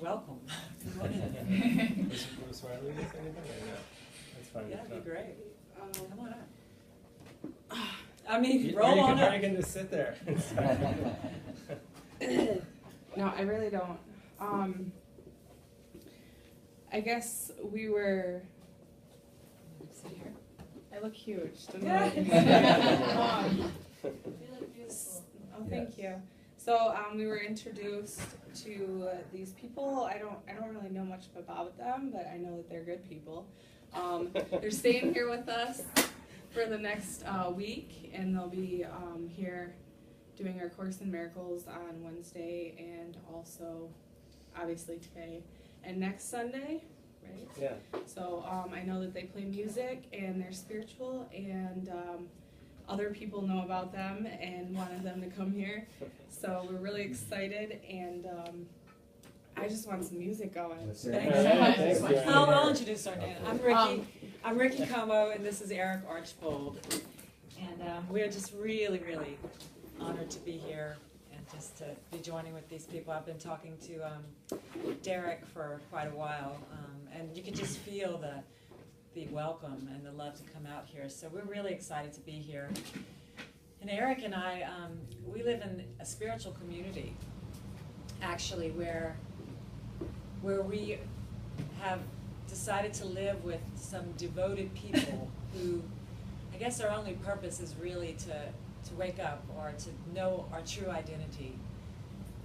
welcome. Was Riley with anything? That's fine. Yeah, that'd be great. Come on up. I mean, roll on up. You can just sit there. No, I really don't. I guess we were. Sit here. I look huge. Don't know. Oh, thank you. So we were introduced to these people. I don't really know much about them, but I know that they're good people. They're staying here with us for the next week, and they'll be here doing our Course in Miracles on Wednesday, and also obviously today and next Sunday, right? Yeah. So I know that they play music and they're spiritual, and other people know about them and wanted them to come here. So we're really excited, and I just want some music going. Thanks. I'll introduce our name. I'm Ricki. I'm Ricki Como, and this is Erik Archbold. And we're just really, really honored to be here and just to be joining with these people. I've been talking to Derek for quite a while, and you can just feel the welcome and the love to come out here. So we're really excited to be here. And Erik and I, we live in a spiritual community, actually, where we have decided to live with some devoted people who, I guess our only purpose is really to wake up or to know our true identity.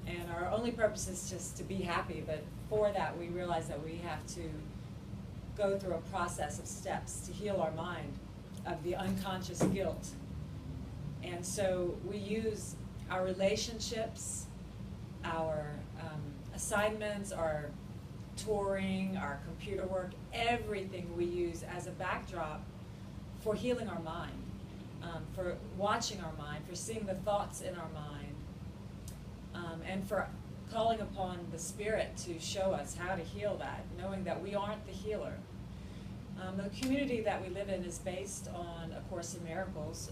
And our only purpose is just to be happy, but for that we realize that we have to go through a process of steps to heal our mind of the unconscious guilt. And so we use our relationships, our assignments, our touring, our computer work, everything we use as a backdrop for healing our mind, for watching our mind, for seeing the thoughts in our mind, and for calling upon the Spirit to show us how to heal that, knowing that we aren't the healer. The community that we live in is based on A Course in Miracles.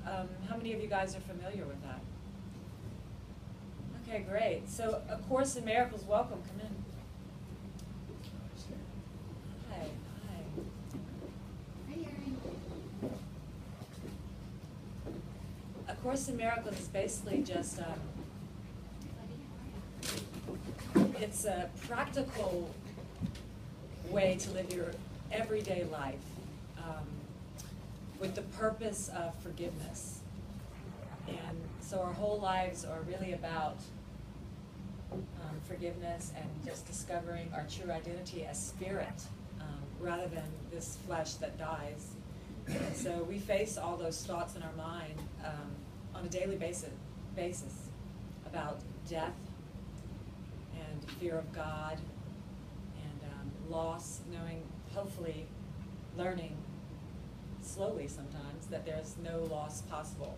How many of you guys are familiar with that? Okay, great. So A Course in Miracles, welcome, come in. Hi, hi. A Course in Miracles is basically just it's a practical way to live your everyday life with the purpose of forgiveness. And so our whole lives are really about forgiveness and just discovering our true identity as spirit rather than this flesh that dies. And so we face all those thoughts in our mind on a daily basis about death and fear of God and loss, knowing, hopefully learning slowly sometimes that there's no loss possible.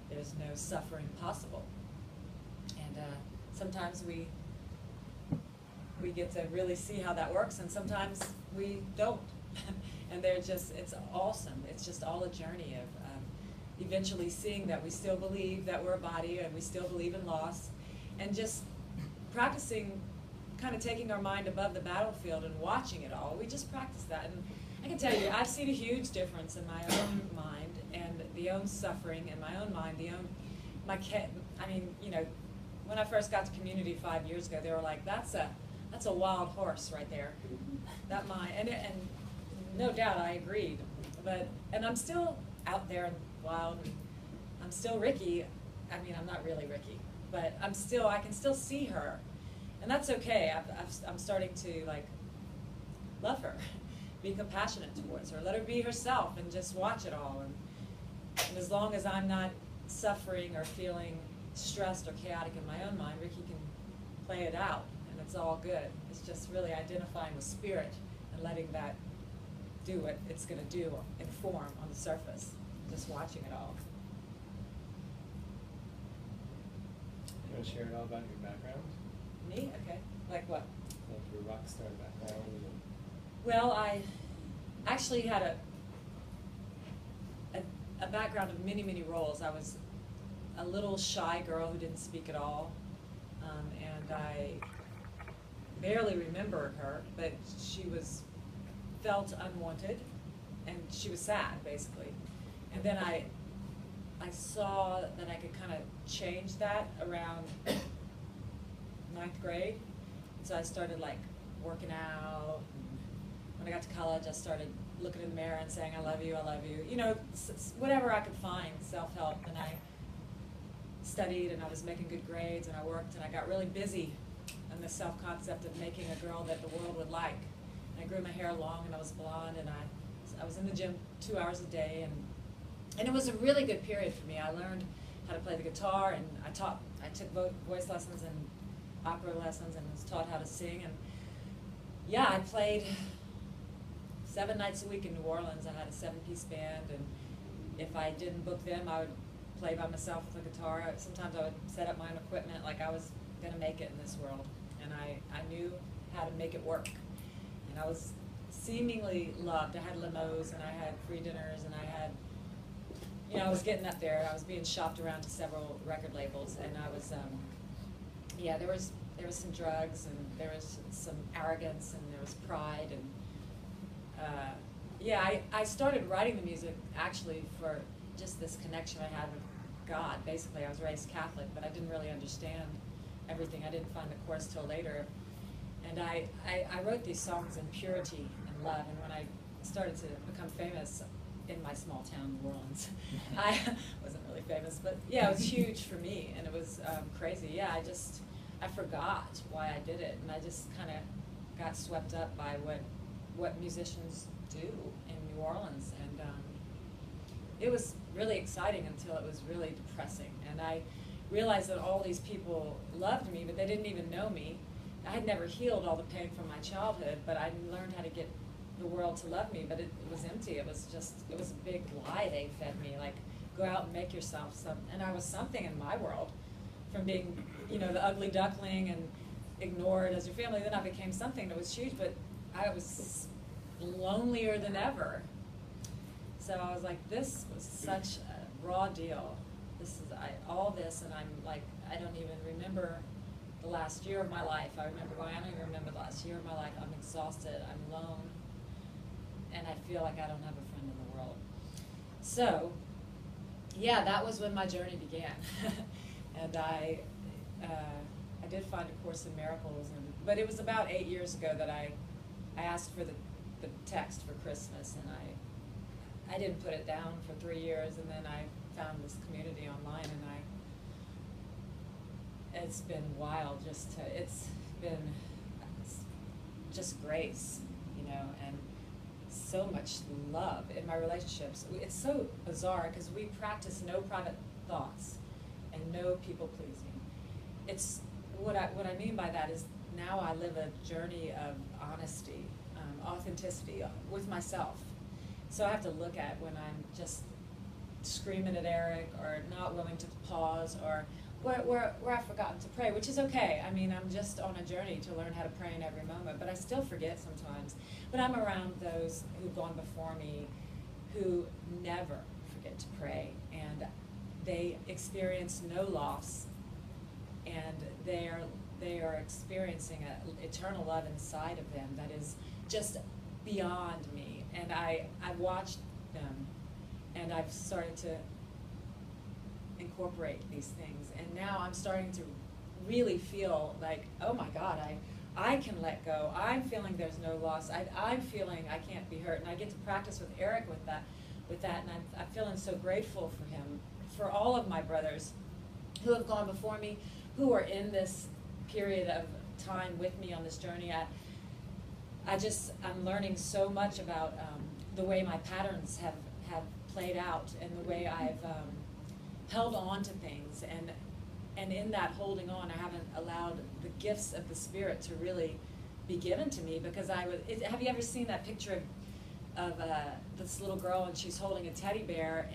There's no suffering possible. And sometimes we get to really see how that works, and sometimes we don't. And it's awesome. It's just all a journey of eventually seeing that we still believe that we're a body and we still believe in loss, and just practicing kind of taking our mind above the battlefield and watching it all. We just practice that. And I can tell you, I've seen a huge difference in my own mind and the own suffering in my own mind, when I first got to community 5 years ago, they were like, that's a wild horse right there, that mind. And no doubt I agreed. And I'm still out there and wild. I'm still Ricki. I mean, I'm not really Ricki, but I can still see her. And that's okay. I'm starting to love her, be compassionate towards her, let her be herself, and just watch it all. And as long as I'm not suffering or feeling stressed or chaotic in my own mind, Ricki can play it out, and it's all good. It's just really identifying with spirit and letting that do what it's going to do in form on the surface, just watching it all. You want to share it all about your background? Me? Okay. Like what? Like your rock star background. Well, I actually had a background of many, many roles. I was a little shy girl who didn't speak at all, and I barely remember her, but she felt unwanted, and she was sad, basically. And then I saw that I could kind of change that around ninth grade. So I started like working out. When I got to college, I started looking in the mirror and saying, I love you, you know, whatever I could find, self-help. And I studied, and I was making good grades, and I worked, and I got really busy in the self-concept of making a girl that the world would like. And I grew my hair long, and I was blonde, and I was in the gym 2 hours a day, and it was a really good period for me. I learned how to play the guitar, and I took voice lessons and opera lessons, and was taught how to sing. And yeah, I played 7 nights a week in New Orleans. I had a 7-piece band, and if I didn't book them, I would play by myself with a guitar. Sometimes I would set up my own equipment, like I was going to make it in this world. And I knew how to make it work. And I was seemingly loved. I had limos, and I had free dinners, and I had, you know, I was getting up there. I was being shopped around to several record labels, and I was, yeah, there was some drugs, and there was some arrogance, and there was pride, and yeah, I started writing the music actually for just this connection I had with God. Basically, I was raised Catholic, but I didn't really understand everything. I didn't find the course till later. And I wrote these songs in purity and love, and when I started to become famous in my small town, New Orleans, I wasn't really famous, but yeah, it was huge for me, and it was crazy. Yeah, I forgot why I did it, and I just kind of got swept up by what musicians do in New Orleans, and it was really exciting until it was really depressing. And I realized that all these people loved me, but they didn't even know me. I had never healed all the pain from my childhood, but I learned how to get the world to love me, but it was empty. It was a big lie they fed me, like, go out and make yourself some, and I was something in my world, from being, you know, the ugly duckling and ignored as your family. Then I became something that was huge, but I was lonelier than ever. So I was like, this was such a raw deal. All this, and I'm like, I don't even remember the last year of my life. I remember going, I don't even remember the last year of my life. I'm exhausted, I'm alone, and I feel like I don't have a friend in the world. So, yeah, that was when my journey began. And I did find A Course in Miracles, but it was about 8 years ago that I asked for the text for Christmas, and I didn't put it down for 3 years, and then I found this community online, and it's been wild. It's been just grace, you know, and so much love in my relationships. It's so bizarre because we practice no private thoughts and no people pleasing. It's what I mean by that is now I live a journey of honesty, authenticity with myself. So I have to look at when I'm just screaming at Eric, or not willing to pause, or where I've forgotten to pray, which is okay. I mean, I'm just on a journey to learn how to pray in every moment, but I still forget sometimes. But I'm around those who've gone before me who never forget to pray, and they experience no loss, and they are experiencing an eternal love inside of them that is just beyond me. And I've watched them, and I've started to incorporate these things, and now I'm starting to really feel like, oh my God, I can let go. I'm feeling there's no loss. I'm feeling I can't be hurt, and I get to practice with Eric with that, and I'm feeling so grateful for him, for all of my brothers who have gone before me, who are in this period of time with me on this journey. I'm learning so much about the way my patterns have played out, and the way I've held on to things, and in that holding on, I haven't allowed the gifts of the Spirit to really be given to me, because have you ever seen that picture of this little girl, and she's holding a teddy bear,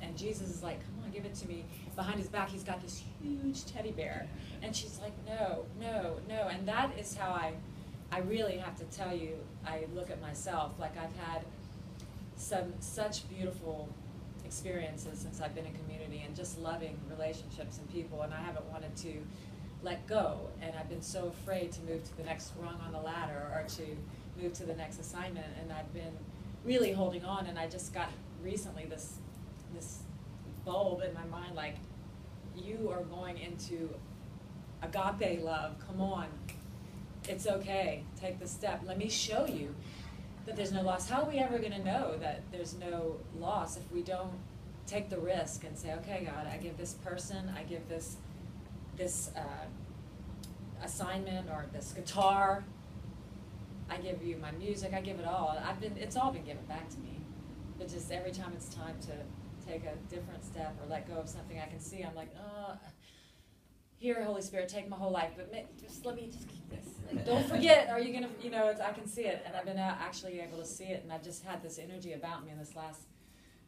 and Jesus is like, come on, give it to me. Behind his back, he's got this huge teddy bear, and she's like, no, no, no. And that is how I really have to tell you, I look at myself, like I've had such beautiful experiences since I've been in community, and just loving relationships and people, and I haven't wanted to let go, and I've been so afraid to move to the next rung on the ladder or to move to the next assignment, and I've been really holding on, and I just got recently this bulb in my mind, like, you are going into agape love, come on, it's okay, take the step, let me show you that there's no loss. How are we ever going to know that there's no loss if we don't take the risk and say, okay, God, I give this person, I give this assignment or this guitar, I give you my music, I give it all. It's all been given back to me. But just every time it's time to take a different step or let go of something I can see, I'm like, here, Holy Spirit, take my whole life, but just let me just keep this. Like, don't forget, are you going to, I can see it. And I've been actually able to see it, and I've just had this energy about me in this last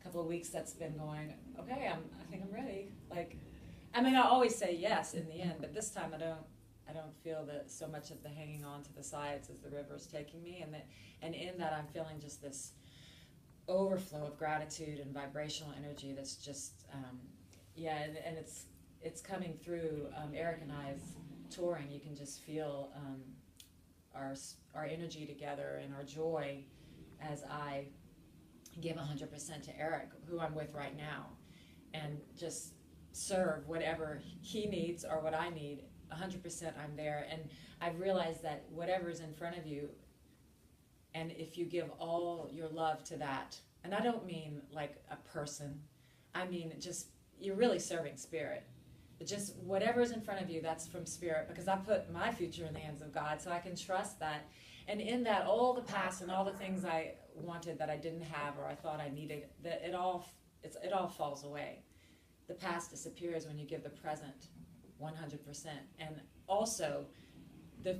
couple of weeks that's been going, okay, I think I'm ready. Like, I mean, I always say yes in the end, but this time I don't feel that so much of the hanging on to the sides as the river's taking me, and in that I'm feeling just this overflow of gratitude and vibrational energy that's just, and it's coming through Erik and I's touring. You can just feel our energy together and our joy as I give 100% to Erik, who I'm with right now, and just serve whatever he needs or what I need. 100% I'm there, and I've realized that whatever's in front of you, and if you give all your love to that, and I don't mean like a person, I mean just you're really serving Spirit. But just whatever's in front of you, that's from Spirit, because I put my future in the hands of God, so I can trust that. And in that, all the past and all the things I wanted that I didn't have or I thought I needed, that it all falls away. The past disappears when you give the present 100%. And also, the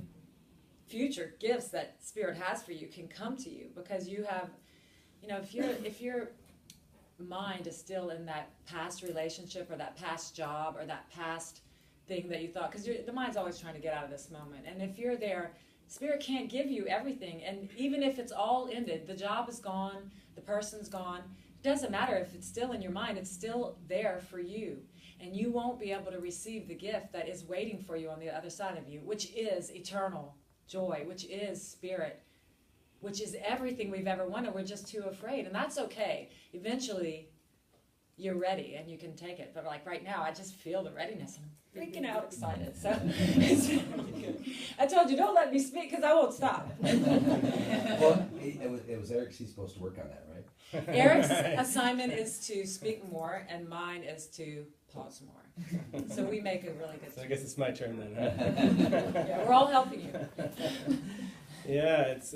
future gifts that Spirit has for you can come to you, because you have, if your mind is still in that past relationship or that past job or that past thing that you thought, because the mind's always trying to get out of this moment. And if you're there, Spirit can't give you everything. And even if it's all ended, the job is gone, the person's gone, it doesn't matter if it's still in your mind, it's still there for you. And you won't be able to receive the gift that is waiting for you on the other side of you, which is eternal joy, which is Spirit, which is everything we've ever wanted. We're just too afraid, and that's okay. Eventually, you're ready, and you can take it. But like right now, I just feel the readiness. I'm freaking out excited. So it's really good. I told you, don't let me speak, because I won't stop. Well, it was Eric's. He's supposed to work on that, right? Eric's assignment is to speak more, and mine is to pause more. So we make a really good. So I guess it's my turn then, huh? Yeah, we're all helping you. Yeah, it's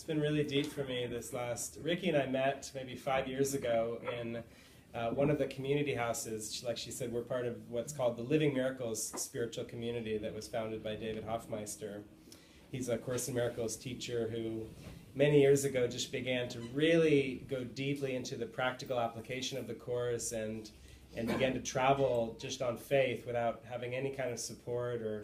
been really deep for me this last. Ricki and I met maybe 5 years ago in one of the community houses. Like she said, we're part of what's called the Living Miracles spiritual community that was founded by David Hoffmeister. He's a Course in Miracles teacher who many years ago just began to really go deeply into the practical application of the Course and began to travel just on faith without having any kind of support or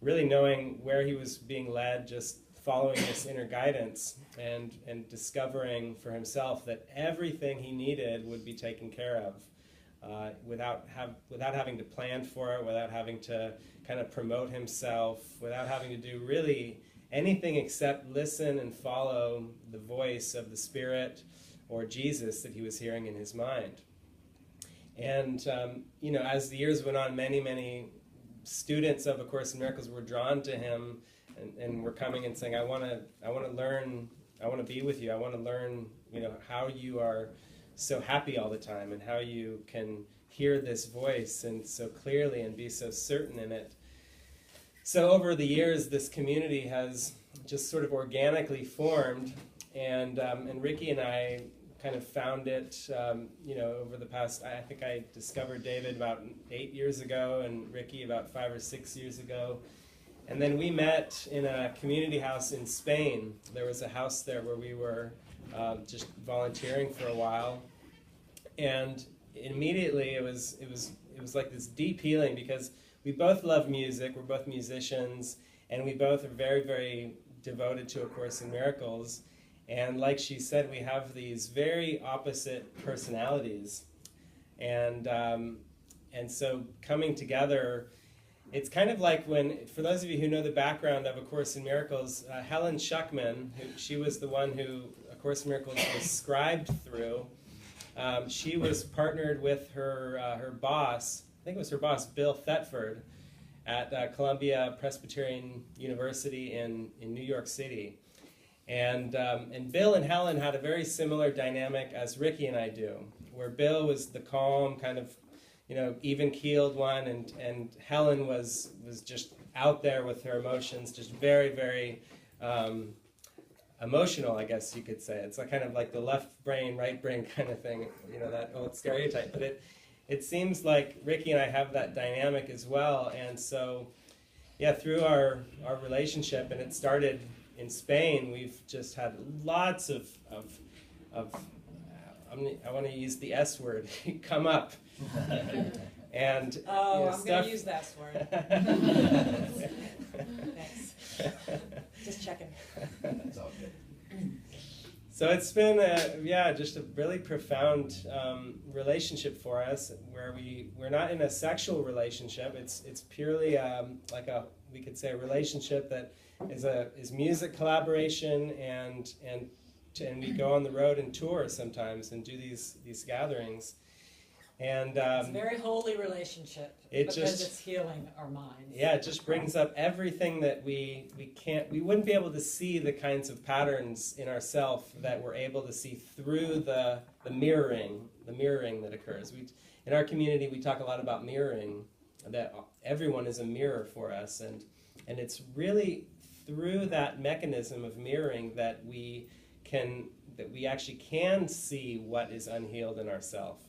really knowing where he was being led, just following this inner guidance and discovering for himself that everything he needed would be taken care of without having to plan for it, without having to kind of promote himself, without having to do really anything except listen and follow the voice of the Spirit or Jesus that he was hearing in his mind. And as the years went on, many students of A Course in Miracles were drawn to him and were coming and saying, I want to learn, I want to be with you, I want to learn, how you are so happy all the time and how you can hear this voice and so clearly and be so certain in it. So over the years, this community has just sort of organically formed, and Ricki and I kind of found it, over the past, I think I discovered David about 8 years ago and Ricki about 5 or 6 years ago. And then we met in a community house in Spain. There was a house there where we were just volunteering for a while. And immediately it was like this deep healing, because we both love music, we're both musicians, and we both are very, very devoted to A Course in Miracles. And like she said, we have these very opposite personalities. And so coming together, it's kind of like when, for those of you who know the background of A Course in Miracles, Helen Schuckman, she was the one who A Course in Miracles was scribed through. She was partnered with her boss, I think it was her boss, Bill Thetford, at Columbia Presbyterian University in New York City. And Bill and Helen had a very similar dynamic as Ricki and I do, where Bill was the calm, kind of, even-keeled one, and Helen was just out there with her emotions, just very, very emotional, I guess you could say. It's kind of like the left brain, right brain kind of thing, that old stereotype. But it seems like Ricki and I have that dynamic as well. And so, yeah, through our relationship, and it started in Spain, we've just had lots of I want to use the S word, come up. And I'm going to use that word. Thanks. Just checking. It's all good. So it's been just a really profound relationship for us, where we're not in a sexual relationship. It's purely we could say a relationship that is music collaboration, and we go on the road and tour sometimes and do these gatherings. And it's a very holy relationship because it's healing our minds. Yeah, it just brings up everything that we wouldn't be able to see, the kinds of patterns in ourselves that we're able to see through the mirroring that occurs. In our community, we talk a lot about mirroring, that everyone is a mirror for us, and it's really through that mechanism of mirroring that we actually can see what is unhealed in ourselves.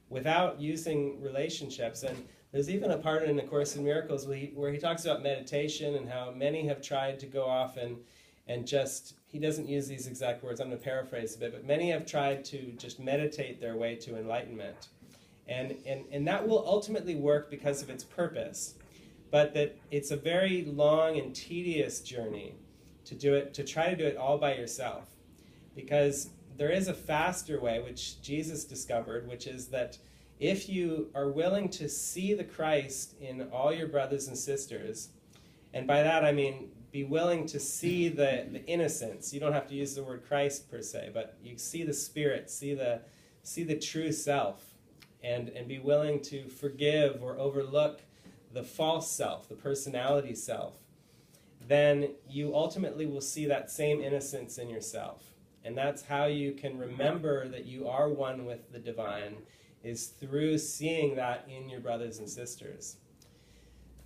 Without using relationships. And there's even a part in A Course in Miracles where he talks about meditation and how many have tried to go off and just, he doesn't use these exact words, I'm going to paraphrase a bit, but many have tried to just meditate their way to enlightenment. And that will ultimately work because of its purpose, but that it's a very long and tedious journey to try to do it all by yourself. Because there is a faster way, which Jesus discovered, which is that if you are willing to see the Christ in all your brothers and sisters, and by that I mean be willing to see the innocence. You don't have to use the word Christ per se, but you see the Spirit, see the true self, and be willing to forgive or overlook the false self, the personality self, then you ultimately will see that same innocence in yourself. And that's how you can remember that you are one with the divine, is through seeing that in your brothers and sisters.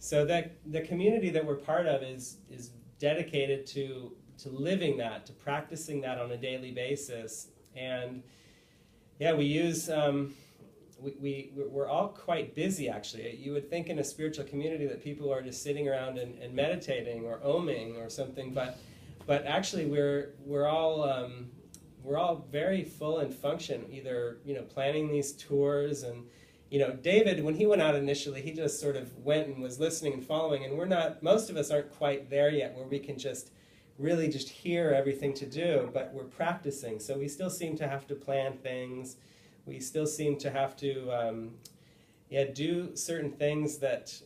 So that the community that we're part of is dedicated to living that, to practicing that on a daily basis. And yeah, we use, we're all quite busy actually. You would think in a spiritual community that people are just sitting around and meditating or oming or something, but actually, we're all very full and function. Either planning these tours, and David, when he went out initially, he just sort of went and was listening and following. And most of us aren't quite there yet, where we can just really just hear everything to do. But we're practicing, so we still seem to have to plan things. We still seem to have to do certain things that.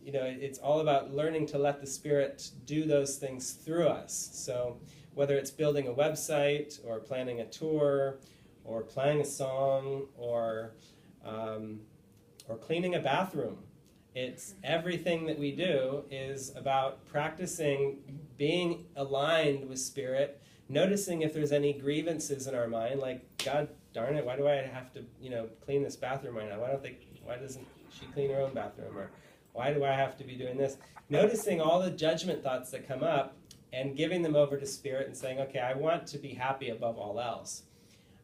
It's all about learning to let the Spirit do those things through us. So whether it's building a website or planning a tour or playing a song or cleaning a bathroom, it's everything that we do is about practicing being aligned with Spirit, noticing if there's any grievances in our mind, like, God darn it, why do I have to clean this bathroom right now? Why doesn't she clean her own bathroom? Or why do I have to be doing this? Noticing all the judgment thoughts that come up and giving them over to Spirit and saying, okay, I want to be happy above all else.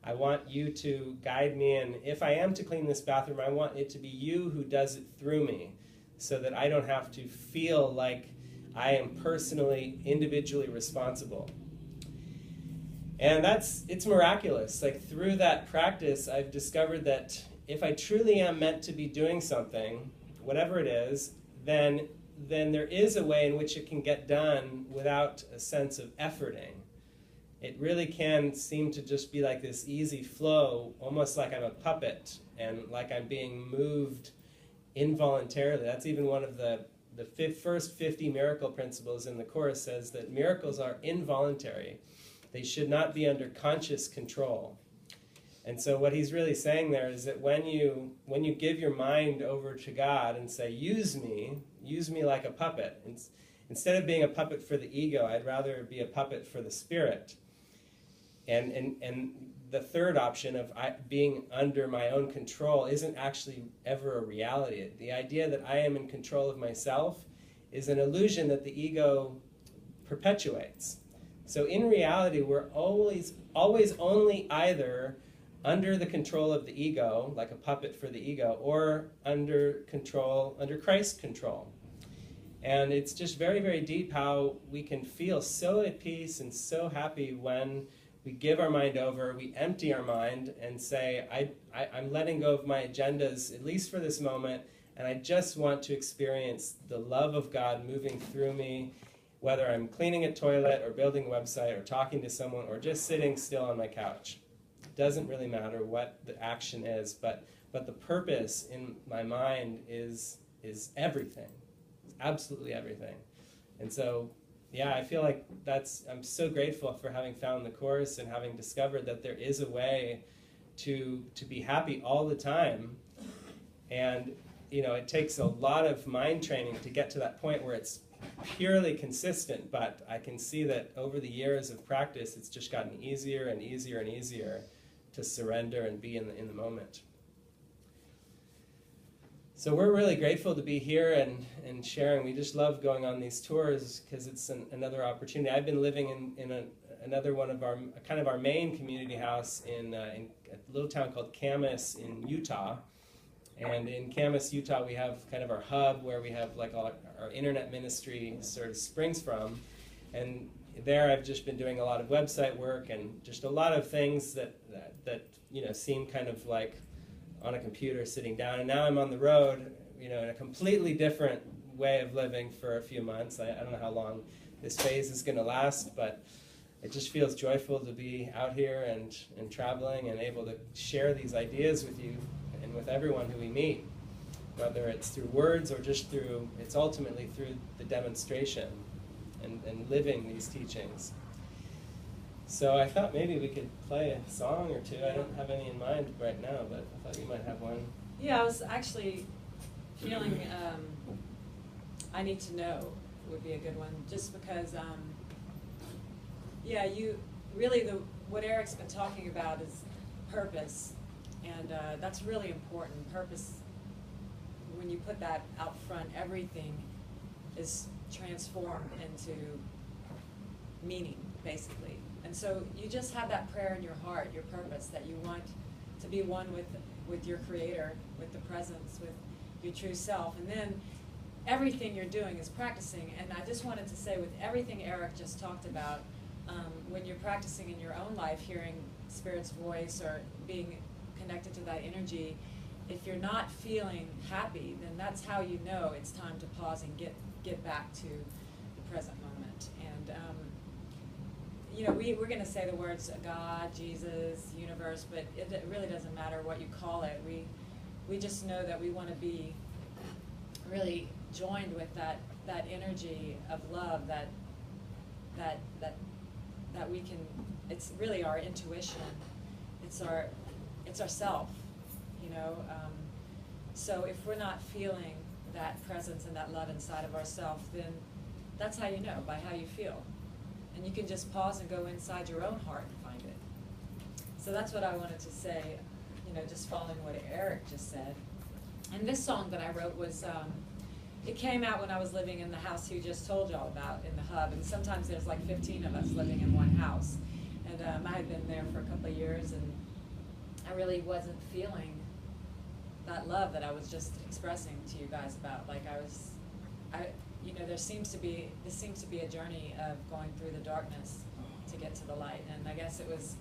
I want you to guide me, and if I am to clean this bathroom, I want it to be you who does it through me, so that I don't have to feel like I am personally, individually responsible. And it's miraculous. Like, through that practice, I've discovered that if I truly am meant to be doing something, whatever it is, then there is a way in which it can get done without a sense of efforting. It really can seem to just be like this easy flow, almost like I'm a puppet and like I'm being moved involuntarily. That's even one of the first 50 miracle principles in the Course says that miracles are involuntary. They should not be under conscious control. And so what he's really saying there is that when you give your mind over to God and say, use me like a puppet, instead of being a puppet for the ego, I'd rather be a puppet for the Spirit. And the third option of being under my own control isn't actually ever a reality. The idea that I am in control of myself is an illusion that the ego perpetuates. So in reality, we're always only either under the control of the ego, like a puppet for the ego, or under Christ's control. And it's just very, very deep how we can feel so at peace and so happy when we give our mind over, we empty our mind and say, I'm letting go of my agendas, at least for this moment, and I just want to experience the love of God moving through me, whether I'm cleaning a toilet or building a website or talking to someone or just sitting still on my couch. It doesn't really matter what the action is, but the purpose in my mind is everything. It's absolutely everything. And so, yeah, I feel like I'm so grateful for having found the Course and having discovered that there is a way to be happy all the time. And, it takes a lot of mind training to get to that point where it's purely consistent, but I can see that over the years of practice, it's just gotten easier and easier and easier to surrender and be in the moment. So we're really grateful to be here and sharing. We just love going on these tours because it's another opportunity. I've been living in another one of our main community house in a little town called Camas in Utah. And in Camas, Utah, we have kind of our hub where we have like our internet ministry sort of springs from. And there I've just been doing a lot of website work and just a lot of things that seem kind of like on a computer sitting down. And now I'm on the road, in a completely different way of living for a few months. I don't know how long this phase is going to last, but it just feels joyful to be out here and traveling and able to share these ideas with you and with everyone who we meet, whether it's through words or just it's ultimately through the demonstration and living these teachings. So I thought maybe we could play a song or two. I don't have any in mind right now, but I thought you might have one. Yeah, I was actually feeling I Need to Know would be a good one, just because, what Eric's been talking about is purpose, and that's really important. Purpose, when you put that out front, everything is transformed into meaning, basically. And so you just have that prayer in your heart, your purpose, that you want to be one with your Creator, with the presence, with your true self. And then everything you're doing is practicing. And I just wanted to say, with everything Eric just talked about, when you're practicing in your own life, hearing Spirit's voice or being connected to that energy, if you're not feeling happy, then that's how you know it's time to pause and get back to the present moment. And we're going to say the words God, Jesus, universe, but it really doesn't matter what you call it. We just know that we want to be really joined with that energy of love that we can. It's really our intuition. It's our self. So if we're not feeling that presence and that love inside of ourselves, then that's how you know, by how you feel. And you can just pause and go inside your own heart and find it. So that's what I wanted to say, just following what Eric just said. And this song that I wrote was, it came out when I was living in the house he just told y'all about in the hub. And sometimes there's like 15 of us living in one house. And I had been there for a couple of years, and I really wasn't feeling that love that I was just expressing to you guys about. Like this seems to be a journey of going through the darkness to get to the light. And I guess it was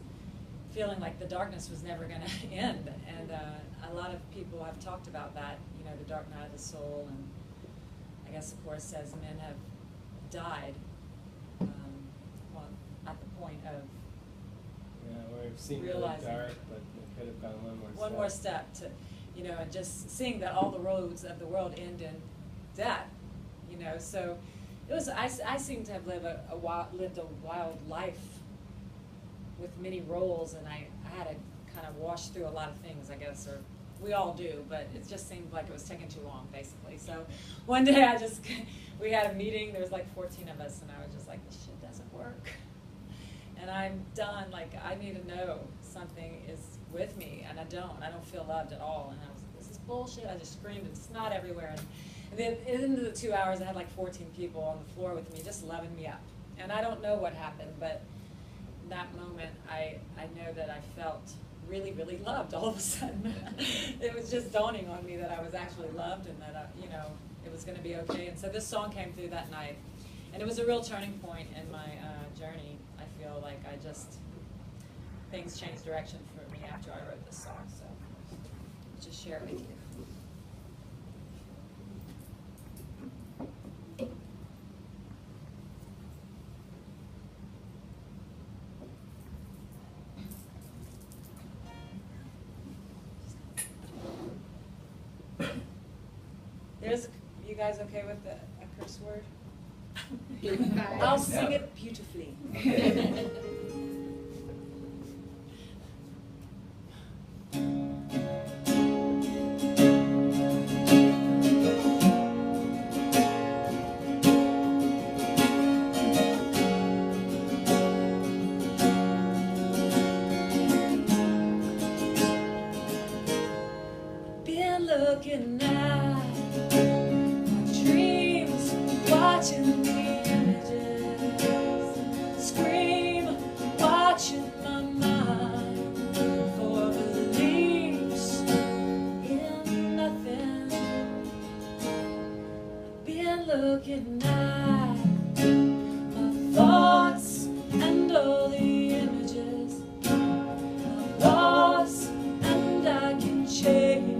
feeling like the darkness was never going to end. And a lot of people have talked about that, the dark night of the soul. And I guess the Course says men have died at the point of we've seen realizing really dark, but it could have gone one more step to, and just seeing that all the roads of the world end in death, so it was, I seem to have lived a wild life with many roles, and I had to kind of wash through a lot of things, I guess, or we all do, but it just seemed like it was taking too long, basically. So one day we had a meeting, there was like 14 of us, and I was just like, this shit doesn't work. And I'm done, like, I need to know something is with me, and I don't feel loved at all. And I was like, this is bullshit. I just screamed, and snot everywhere. And then at the end of the 2 hours, I had like 14 people on the floor with me, just loving me up. And I don't know what happened, but in that moment, I know that I felt really, really loved all of a sudden. It was just dawning on me that I was actually loved, and that, you know, it was going to be okay. And so this song came through that night, and it was a real turning point in my journey. I feel like things changed direction for me after I wrote this song, so I'll just share it with you. You guys okay with a curse word? I'll sing it beautifully. Been looking at dreams, watching the images, scream, watching my mind for beliefs in nothing. Been looking at my thoughts and all the images of loss, and I can change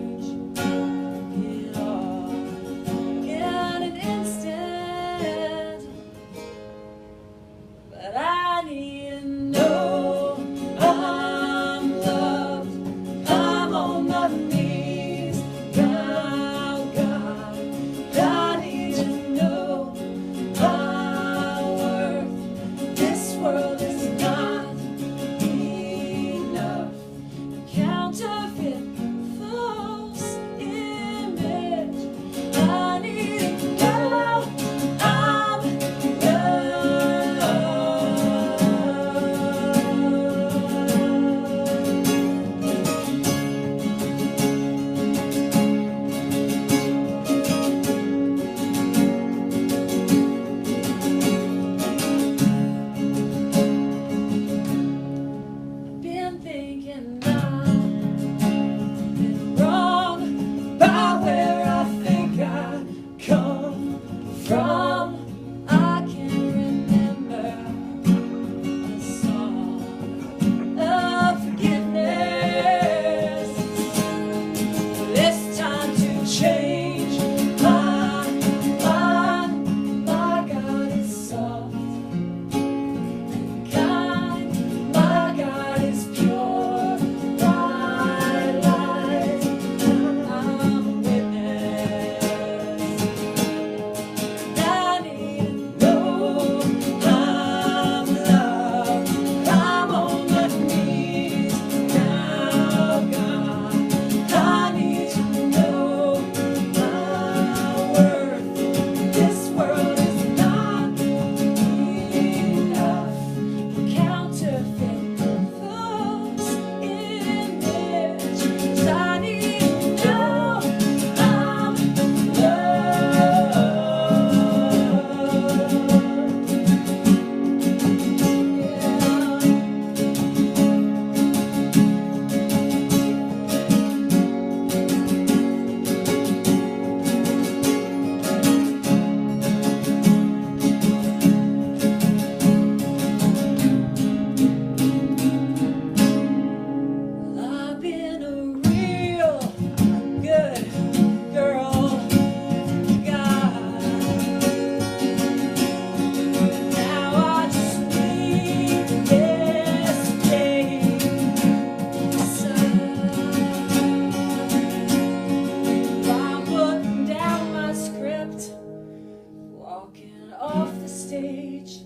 stage,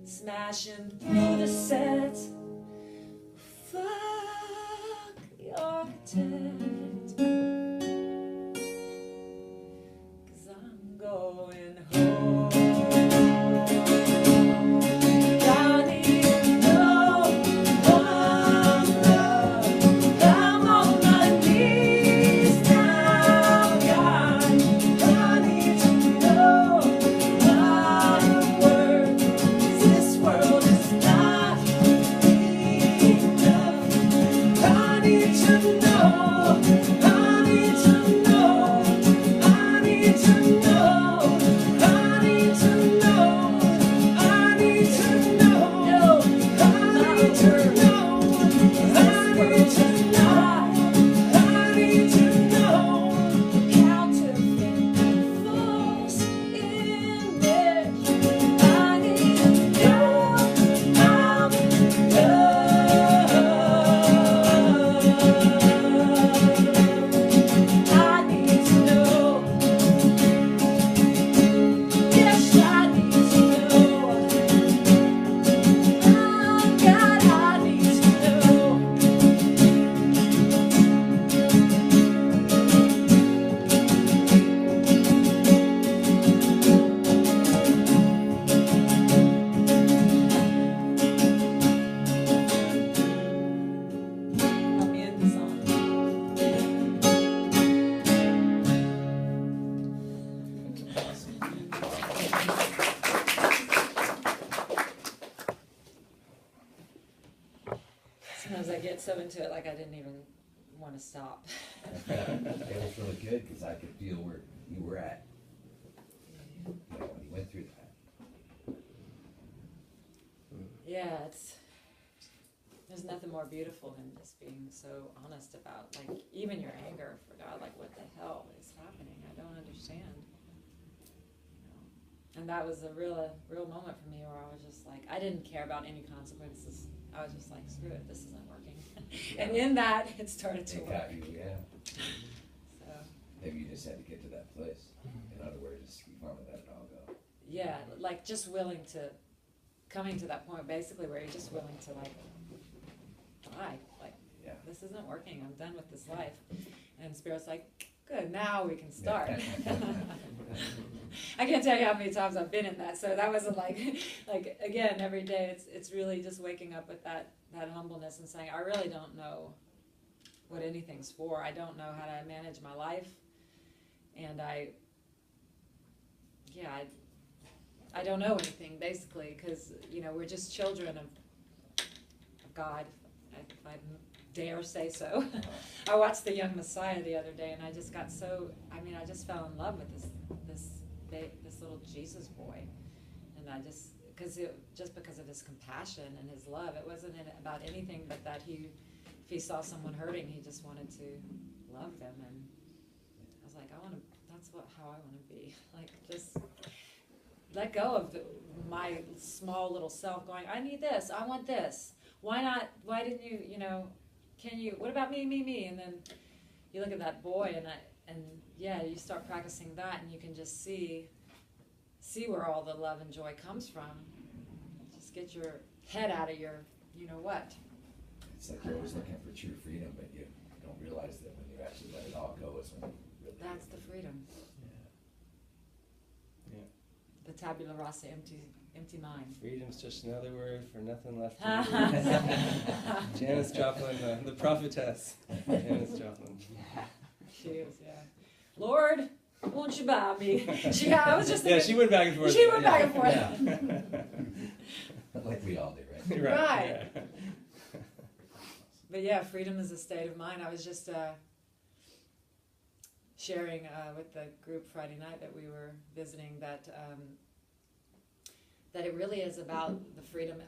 smashing through the set. Fuck the architect, 'cause I'm going home. Sometimes I get so into it, like I didn't even want to stop. It was really good because I could feel where you were at, you know, when you went through that. Yeah, there's nothing more beautiful than just being so honest about, like, even your anger for God, like, what the hell is happening? I don't understand. You know? And that was a real moment for me where I was just like, I didn't care about any consequences. I was just like, screw it, this isn't working. And in that, it started to It work. got you, yeah. So, Maybe you just had to get to that place. In other words, you finally let it all go. yeah, like just coming to that point basically where you're just willing to like die. Like, Yeah. this isn't working, I'm done with this life. And Spirit's like, good, now we can start. I can't tell you how many times I've been in that. So that wasn't like again, every day it's really just waking up with that humbleness and saying, I really don't know what anything's for. I don't know how to manage my life. And I don't know anything, basically, because, you know, we're just children of God, if I dare say so. I watched The Young Messiah the other day, and I just got I just fell in love with this little Jesus boy. And I just because of his compassion and his love, it wasn't about anything but that if he saw someone hurting, he just wanted to love them. And I was like, that's how I want to be. Like, just let go of my small little self going, I need this, I want this. Why not? Why didn't you, can you, what about me? And then you look at that boy and you start practicing that, and you can just see where all the love and joy comes from. Just get your head out of your, what. It's like you're always looking for true freedom, but you don't realize that when you actually let it all go is when you really That's the freedom. Yeah. The tabula rasa, empty mind. Freedom's just another word for nothing left to do. Janis Joplin, the prophetess. Janis Joplin. She is, yeah. Lord, won't you buy me? I was just thinking, Yeah, she went back and forth. She went back and forth. Yeah. Like we all do, right? Right. Yeah. But yeah, freedom is a state of mind. I was just sharing with the group Friday night that we were visiting that it really is about the freedom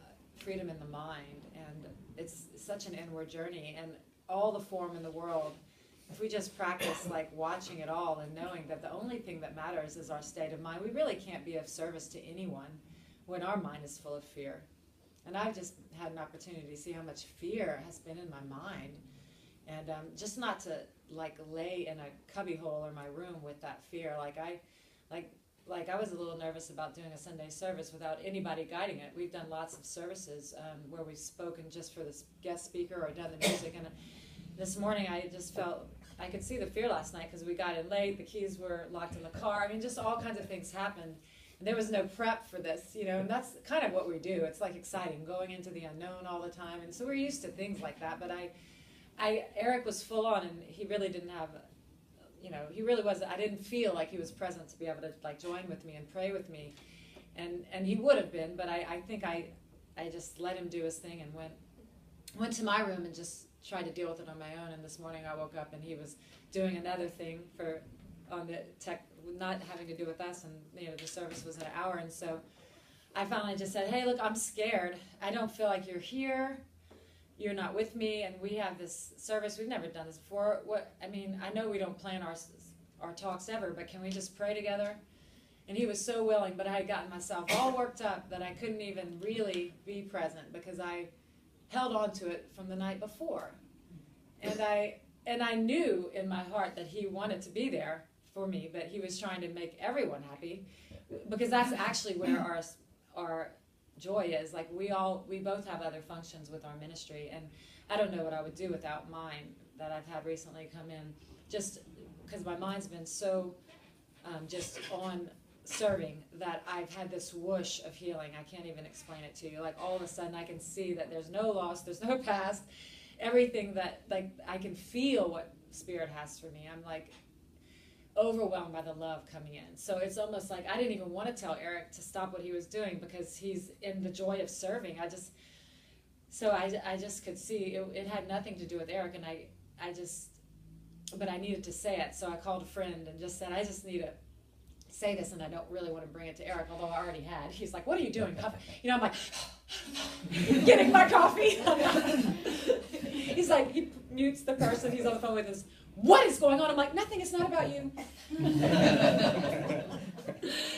in the mind, and it's such an inward journey, and all the form in the world. If we just practice like watching it all and knowing that the only thing that matters is our state of mind, we really can't be of service to anyone when our mind is full of fear. And I've just had an opportunity to see how much fear has been in my mind, and just not to like lay in a cubbyhole in my room with that fear. Like like I was a little nervous about doing a Sunday service without anybody guiding it. We've done lots of services where we've spoken just for this guest speaker or done the music. And this morning I just felt, I could see the fear last night because we got in late, the keys were locked in the car. I mean, just all kinds of things happened. And there was no prep for this, you know, and that's kind of what we do. It's like exciting, going into the unknown all the time. And so we're used to things like that. But Erik was full on, and he really didn't have, you know, he really was, I didn't feel like he was present to be able to like join with me and pray with me. And he would have been, but I think I just let him do his thing and went to my room and just tried to deal with it on my own. And this morning I woke up and he was doing another thing on the tech, not having to do with us, and you know the service was an hour. And so I finally just said, hey, look, I'm scared. I don't feel like you're here. You're not with me, and we have this service. We've never done this before. I know we don't plan our talks ever, but can we just pray together? And he was so willing, but I had gotten myself all worked up that I couldn't even really be present because I held on to it from the night before. And I knew in my heart that he wanted to be there for me, but he was trying to make everyone happy, because that's actually where our joy is. Like we both have other functions with our ministry, and I don't know what I would do without mine that I've had recently come in, just because my mind's been so just on serving that I've had this whoosh of healing. I can't even explain it to you. Like all of a sudden I can see that there's no loss, there's no past, everything that, like, I can feel what Spirit has for me. I'm like overwhelmed by the love coming in. So it's almost like I didn't even want to tell Erik to stop what he was doing because he's in the joy of serving. I just could see it had nothing to do with Erik, and but I needed to say it. So I called a friend and just said, I just need to say this, and I don't really want to bring it to Erik, although I already had. He's like, what are you doing? You know, I'm like, getting my coffee. He's like, he mutes the person he's on the phone with, is, what is going on? I'm like, nothing, it's not about you.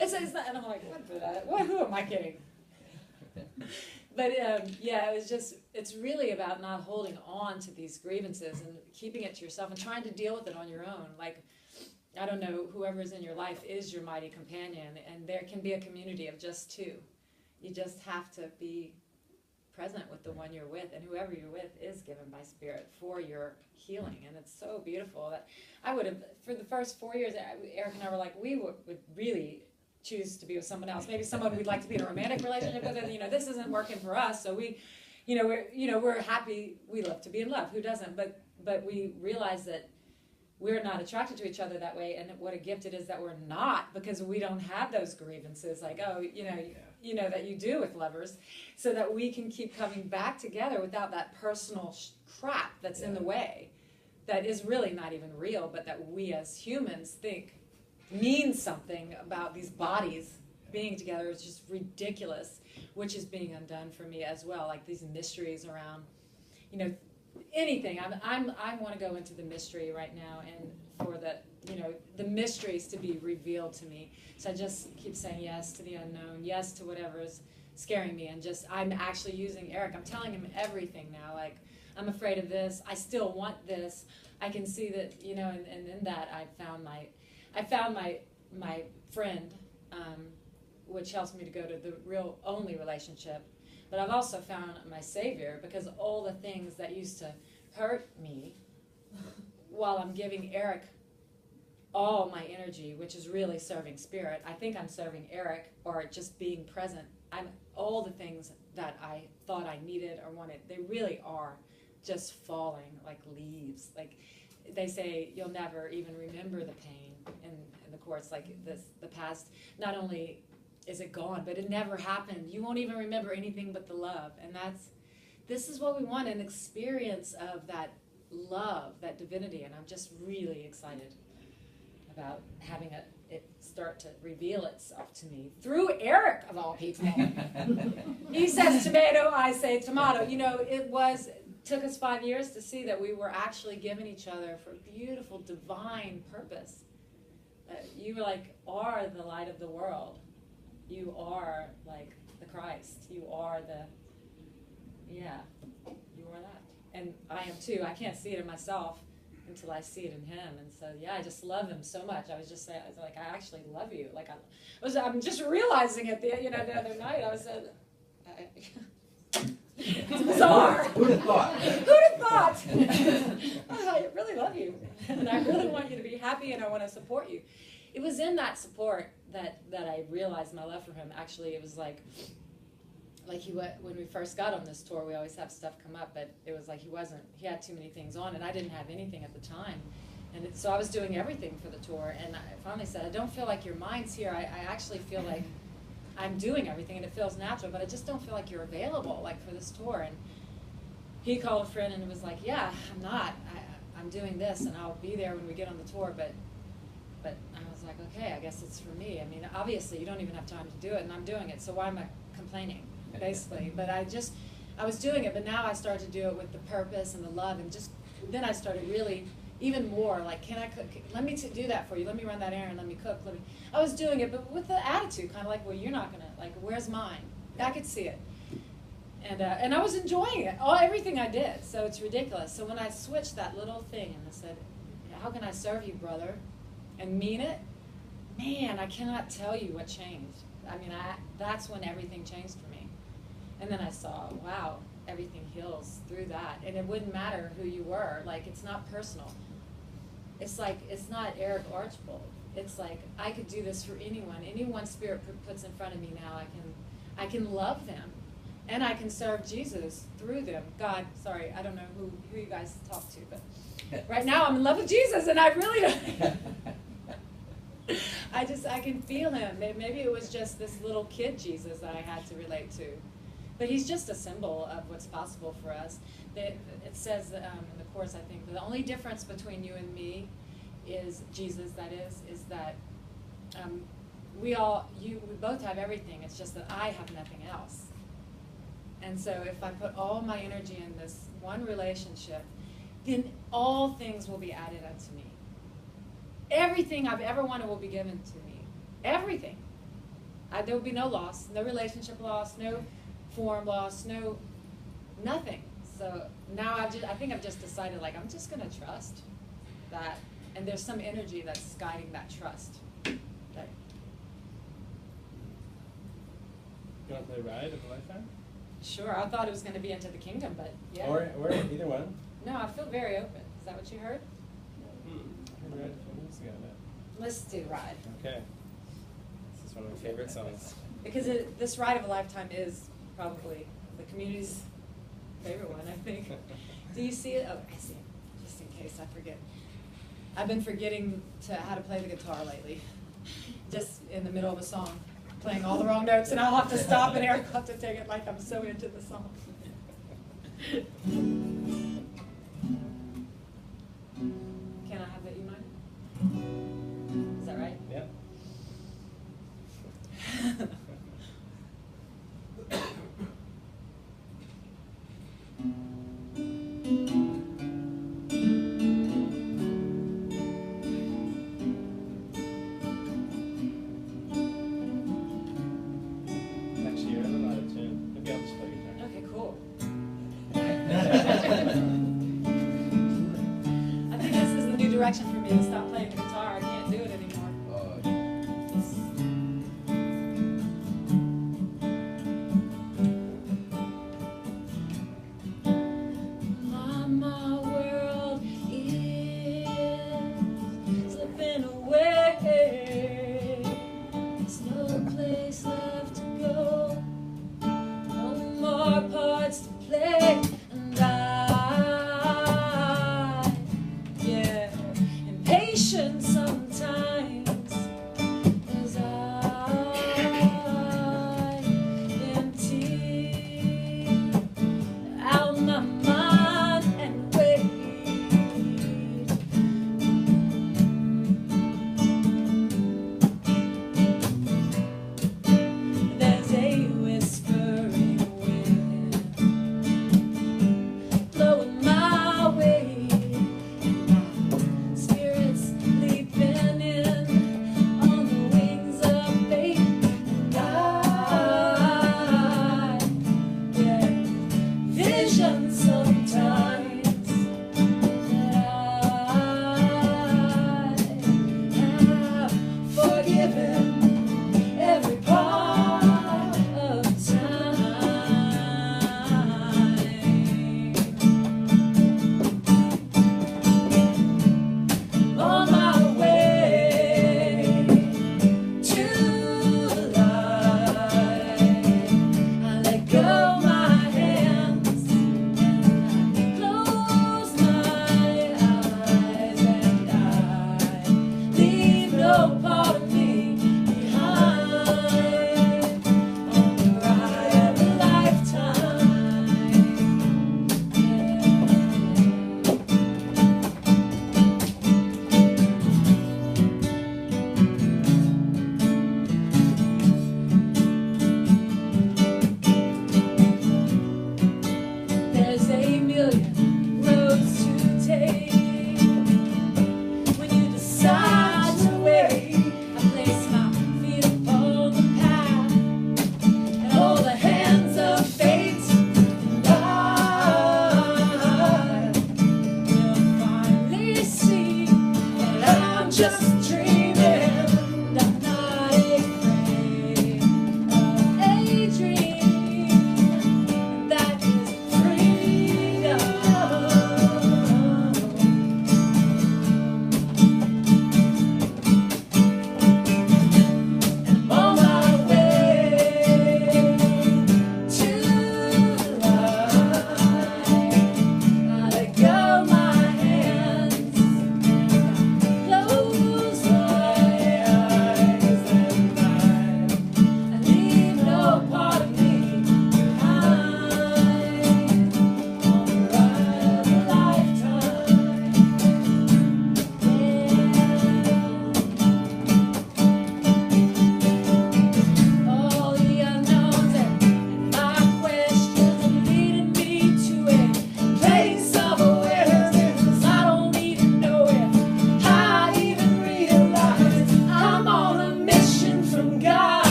It's not, and I'm like, who am I kidding? But yeah, it's really about not holding on to these grievances and keeping it to yourself and trying to deal with it on your own. Like, I don't know, whoever's in your life is your mighty companion, and there can be a community of just two. You just have to be present with the one you're with, and whoever you're with is given by Spirit for your healing. And it's so beautiful that I would have, for the first 4 years, Erik and I were like, we would really choose to be with someone else, maybe someone we'd like to be in a romantic relationship with, and this isn't working for us, so we're happy, we love to be in love, who doesn't? But we realize that we're not attracted to each other that way, and what a gift it is that we're not, because we don't have those grievances like, that you do with lovers, so that we can keep coming back together without that personal crap that's in the way, that is really not even real, but that we as humans think means something about these bodies being together. Is just ridiculous, which is being undone for me as well, like these mysteries around, anything. I want to go into the mystery right now, and for the mysteries to be revealed to me. So I just keep saying yes to the unknown, yes to whatever is scaring me, and I'm actually using Erik. I'm telling him everything now. Like, I'm afraid of this. I still want this. I can see that, and in that I found my friend, which helps me to go to the real only relationship. But I've also found my Savior, because all the things that used to hurt me, while I'm giving Erik all my energy, which is really serving Spirit. I think I'm serving Erik, or just being present. All the things that I thought I needed or wanted, they really are just falling like leaves. Like they say, you'll never even remember the pain in the courts. Like the past, not only is it gone, but it never happened. You won't even remember anything but the love. And this is what we want, an experience of that love, that divinity. And I'm just really excited about having it start to reveal itself to me through Erik, of all people. He says tomato, I say tomato. It took us 5 years to see that we were actually giving each other for beautiful divine purpose. You are the light of the world. You are like the Christ. You are you are that. And I am too. I can't see it in myself, until I see it in him. And so, yeah, I just love him so much. I was just saying, I was like, I actually love you. Like, I'm just realizing it, the other night. I was it's bizarre. Who'd have thought? Who'd have thought? I really love you, and I really want you to be happy, and I want to support you. It was in that support that I realized my love for him. Actually, it was like when we first got on this tour, we always have stuff come up, but it was like he had too many things on, and I didn't have anything at the time. And so I was doing everything for the tour, and I finally said, I don't feel like your mind's here. I actually feel like I'm doing everything, and it feels natural, but I just don't feel like you're available, like, for this tour. And he called a friend and was like, yeah, I'm not. I'm doing this, and I'll be there when we get on the tour, but I was like, okay, I guess it's for me. I mean, obviously, you don't even have time to do it, and I'm doing it, so why am I complaining, basically? But I was doing it, but now I started to do it with the purpose and the love, and then I started really even more, like, can I cook? Let me do that for you. Let me run that errand. Let me cook. I was doing it, but with the attitude, kind of like, well, you're not going to, like, where's mine? I could see it. And I was enjoying it, everything I did, so it's ridiculous. So when I switched that little thing and I said, how can I serve you, brother, and mean it, man, I cannot tell you what changed. I mean, that's when everything changed for me. And then I saw, wow, everything heals through that. And it wouldn't matter who you were. Like, it's not personal. It's like, it's not Erik Archbold. It's like, I could do this for anyone Spirit puts in front of me now. I can love them, and I can serve Jesus through them. God, sorry, I don't know who you guys talk to, but right now I'm in love with Jesus, and I really don't. I can feel him. Maybe it was just this little kid Jesus that I had to relate to. But he's just a symbol of what's possible for us. It says in the Course, I think, the only difference between you and me is Jesus, that is that we both have everything. It's just that I have nothing else. And so if I put all my energy in this one relationship, then all things will be added unto me. Everything I've ever wanted will be given to me. Everything. There will be no loss, no relationship loss, no form loss, nothing. So now I think I've just decided, like, I'm just going to trust that. And there's some energy that's guiding that trust. That, You want to play Ride of a Lifetime? sure, I thought it was going to be Into the Kingdom, but yeah. Or either one. No, I feel very open. Is that what you heard? I heard Ride a few minutes ago, but Let's do Ride. okay. This is one of my favorite songs. Because this Ride of a Lifetime is probably the community's favorite one, I think. Do you see it? Oh, I see it. Just in case I forget. I've been forgetting how to play the guitar lately. Just in the middle of a song, playing all the wrong notes, and I'll have to stop, and Erik will have to take it like I'm so into the song. Can I have that, you mind? Is that right? Yep. Actually, you're in a lot of tune. Maybe I'll just play guitar. Okay, cool. I think this is the new direction for me, to stop playing the guitar. I can't do it anymore. My world is slipping away. There's no place left to go, no more parts to play, and yeah, impatient sometimes, as I empty out my mind and wait.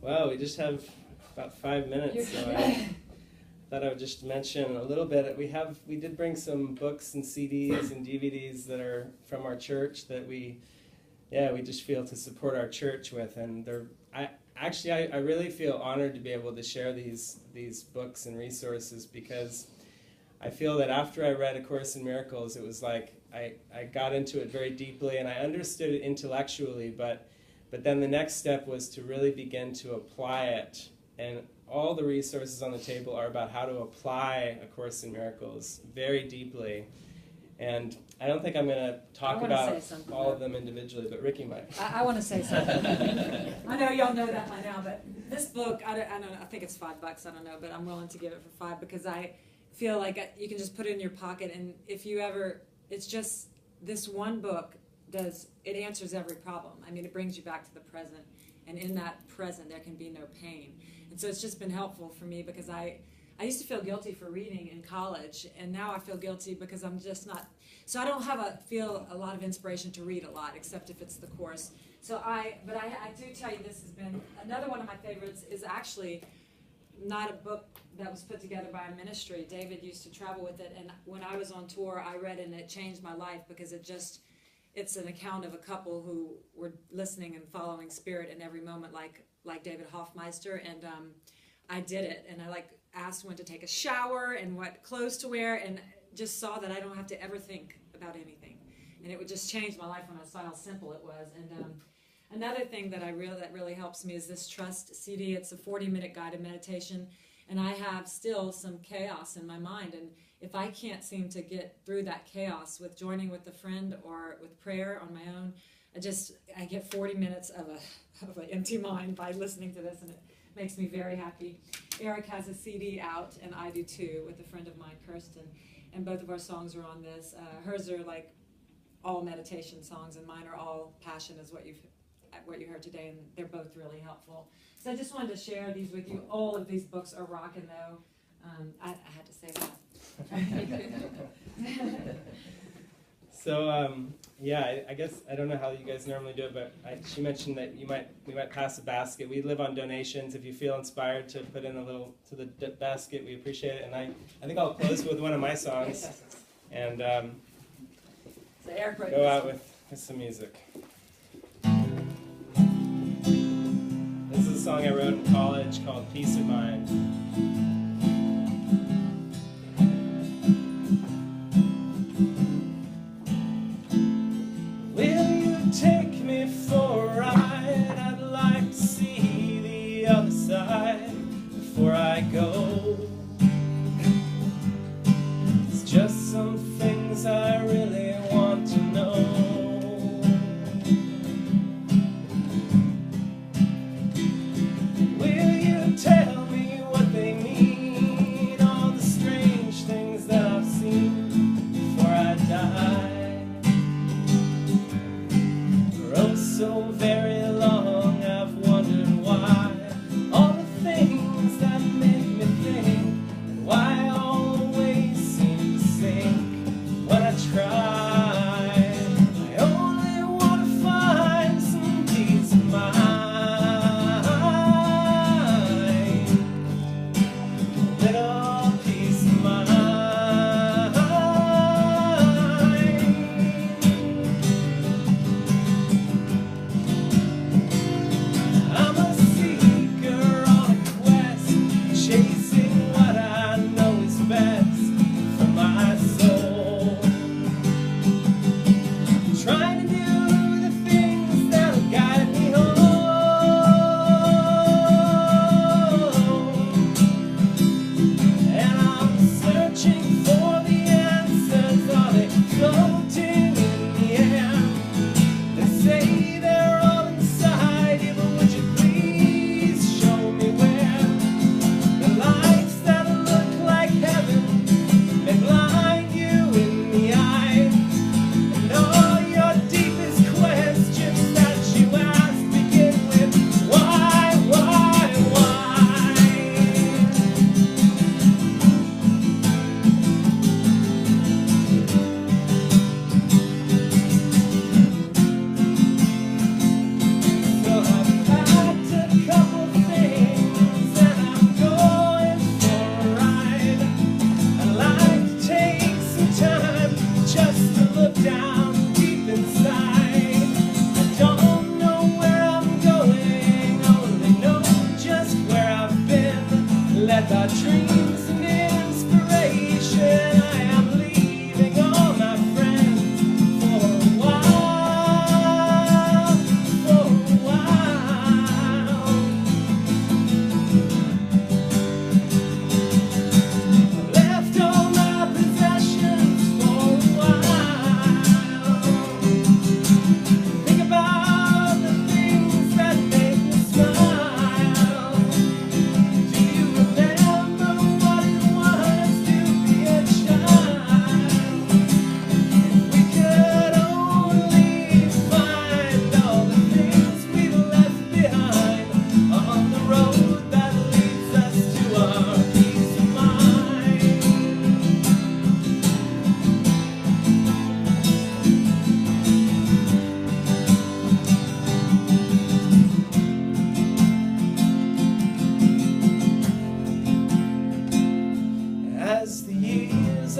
Well, we just have about 5 minutes, so I thought I would just mention a little bit. We did bring some books and CDs and DVDs that are from our church that we just feel to support our church with, and I really feel honored to be able to share these books and resources, because I feel that after I read A Course in Miracles, it was like I got into it very deeply and I understood it intellectually, but then the next step was to really begin to apply it. And all the resources on the table are about how to apply A Course in Miracles very deeply. And I don't think I'm going to talk about all of them individually, but Ricki might. I want to say something. I know y'all know that by now, but this book, I don't know, I think it's $5, I don't know, but I'm willing to give it for $5 because I feel like you can just put it in your pocket, and if you ever, it's just, this one book it answers every problem. I mean, it brings you back to the present, and in that present there can be no pain. And so it's just been helpful for me, because I used to feel guilty for reading in college, and now I feel guilty because I'm just not, so I don't feel a lot of inspiration to read a lot, except if it's the course. So I do tell you, this has been, another one of my favorites is actually not a book that was put together by a ministry. David used to travel with it, and when I was on tour, I read it, and it changed my life, because it's an account of a couple who were listening and following Spirit in every moment, like David Hoffmeister, and I did it, and I asked when to take a shower and what clothes to wear, and just saw that I don't have to ever think about anything, and it would just change my life when I saw how simple it was. And another thing that really helps me is this Trust CD. It's a 40-minute guided meditation, and I have still some chaos in my mind, and if I can't seem to get through that chaos with joining with a friend or with prayer on my own, I get 40 minutes of an empty mind by listening to this, and it makes me very happy. Erik has a CD out, and I do too, with a friend of mine, Kirsten, and both of our songs are on this. Hers are all meditation songs, and mine are all passion, is what you heard today, and they're both really helpful. So I just wanted to share these with you. All of these books are rockin' though. I had to say that. So I guess I don't know how you guys normally do it, but she mentioned that we might pass a basket. We live on donations. If you feel inspired to put in a little to the basket, we appreciate it. And I think I'll close with one of my songs, and so Erik wrote go out with some music. This is a song I wrote in college called Peace of Mind. Take me for a ride, I'd like to see the other side before I go. It's just some things I really want to know. Will you tell me what they mean, all the strange things that I've seen before I die? So very long I've wondered why, all the things that make me think, and why I always seem to sink when I try.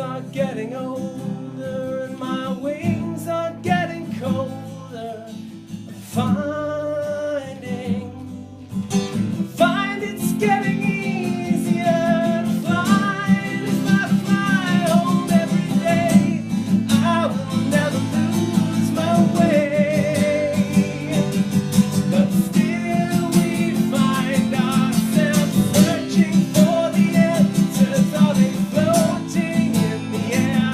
are getting older and my wings are getting colder. Find it's getting easier to fly. And if I fly home every day, I will never lose my way. But still we find ourselves searching for the answers. Are they floating in the air?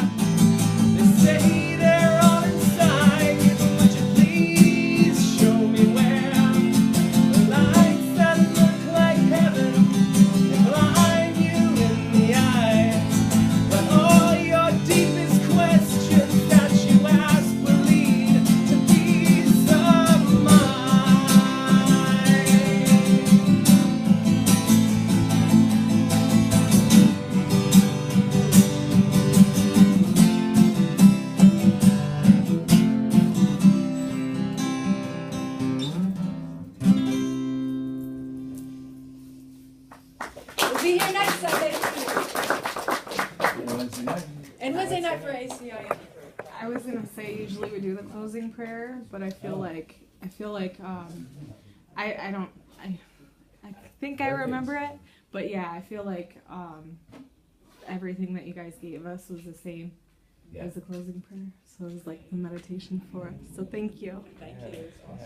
They say they're all inside. Would you please show me where? The lights that look like heaven, they blind you in the eye. But all your deepest questions that you ask will lead to peace of mind. We'll be here next Sunday. Wednesday night. And Wednesday night for ACI. I was gonna say usually we do the closing prayer, but I feel like I think I remember it, but yeah, I feel like everything that you guys gave us was the same Yeah. as the closing prayer. So it was like the meditation for us. So thank you. Thank you.